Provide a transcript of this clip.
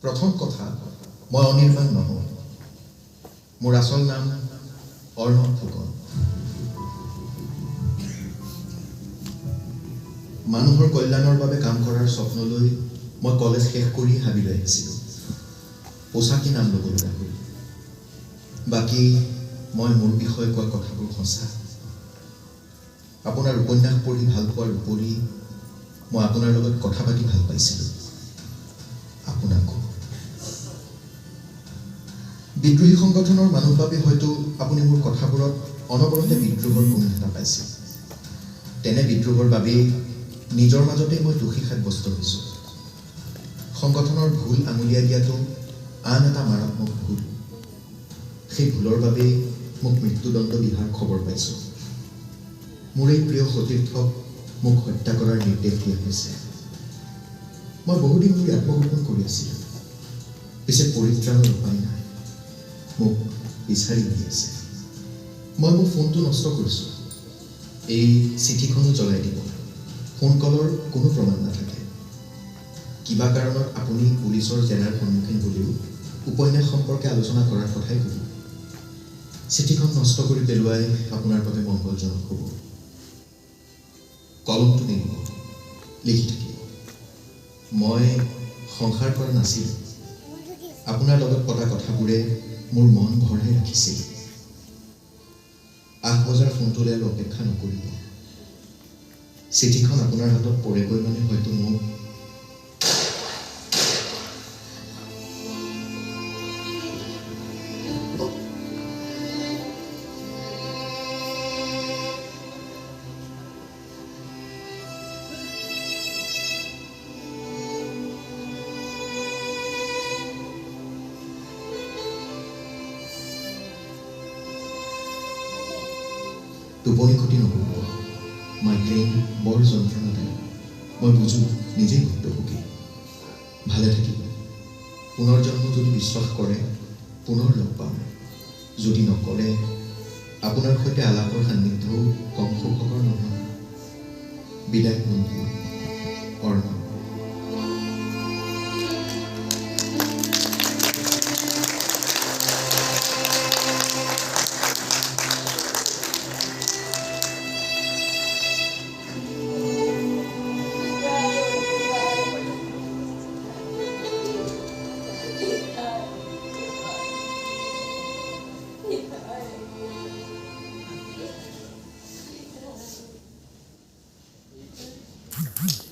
প্ৰথম কথা, মই অনিৰ্বাণ নহওঁ। মোৰ আচল নাম অৰ্ণৱ ফুকন। মানুহৰ কল্যাণৰ বাবে কাম কৰাৰ স্বপ্ন লৈ মই কলেজ শেষ কৰি হাবিলৈ আহিছিলোঁ, পোচাকী নাম ল'ব লগা হ'ল। বাকী মই মোৰ বিষয়ে কোৱা কথাবোৰ সঁচা। আপোনাৰ উপন্যাস পঢ়ি ভাল পোৱাৰ উপৰি মই আপোনাৰ লগত কথা পাতি ভাল পাইছিলোঁ, আপোনাকো। বিদ্ৰোহী সংগঠনৰ মানুহ বাবে হয়তো আপুনি মোৰ কথাবোৰত অনবৰতে বিদ্ৰোহৰ গোন্ধ এটা পাইছিল। তেনে বিদ্ৰোহৰ বাবেই নিজৰ মাজতেই মই দোষী সাব্যস্ত হৈছোঁ। সংগঠনৰ ভুল আঙুলিয়াই দিয়াটো আন এটা মাৰাত্মক ভুল। সেই ভুলৰ বাবেই মোক মৃত্যুদণ্ড বিহাৰ খবৰ পাইছোঁ। মোৰ এই প্ৰিয় সতীৰ্থক মোক হত্যা কৰাৰ নিৰ্দেশ দিয়া হৈছে। মই বহুদিন ধৰি আত্মগোপন কৰি আছিলোঁ, পিছে পৰিত্ৰাণৰ উপায় নাই। মোক বিচাৰি দি আছে। মই মোৰ ফোনটো নষ্ট কৰিছোঁ। এই চিঠিখনো জ্বলাই দিব। ফোন কলৰ কোনো প্ৰমাণ নাথাকে। কিবা কাৰণত আপুনি পুলিচৰ জেৰাৰ সন্মুখীন হ'লেও উপন্যাস সম্পৰ্কে আলোচনা কৰাৰ কথাই ক'ব। চিঠিখন নষ্ট কৰি পেলোৱাই আপোনাৰ বাবে মংগলজনক হ'ব। কলমটো নিদিব, লিখি থাকিব। মই সংসাৰ কৰা নাছিলোঁ। আপোনাৰ লগত পতা কথাবোৰে মোৰ মন ভৰাই ৰাখিছিল। 8 বজাৰ ফোনটোলৈ আৰু অপেক্ষা নকৰিব। চিঠিখন আপোনাৰ হাতত পৰেগৈ মানে হয়তো মোক টোপনি ক্ষতি নকৰিব। মাইগ্ৰেইন বৰ যন্ত্ৰণাদায়ক। মই বুজোঁ, নিজেই ভুক্তভোগী। ভালে থাকিব। পুনৰ জন্ম যদি বিশ্বাস কৰে পুনৰ লগ পাম। যদি নকৰে আপোনাৰ সৈতে আলাপৰ সান্নিধ্যও কম সুখকৰ নহয়। বিদায় বন্ধু, অৰ্ণৱ।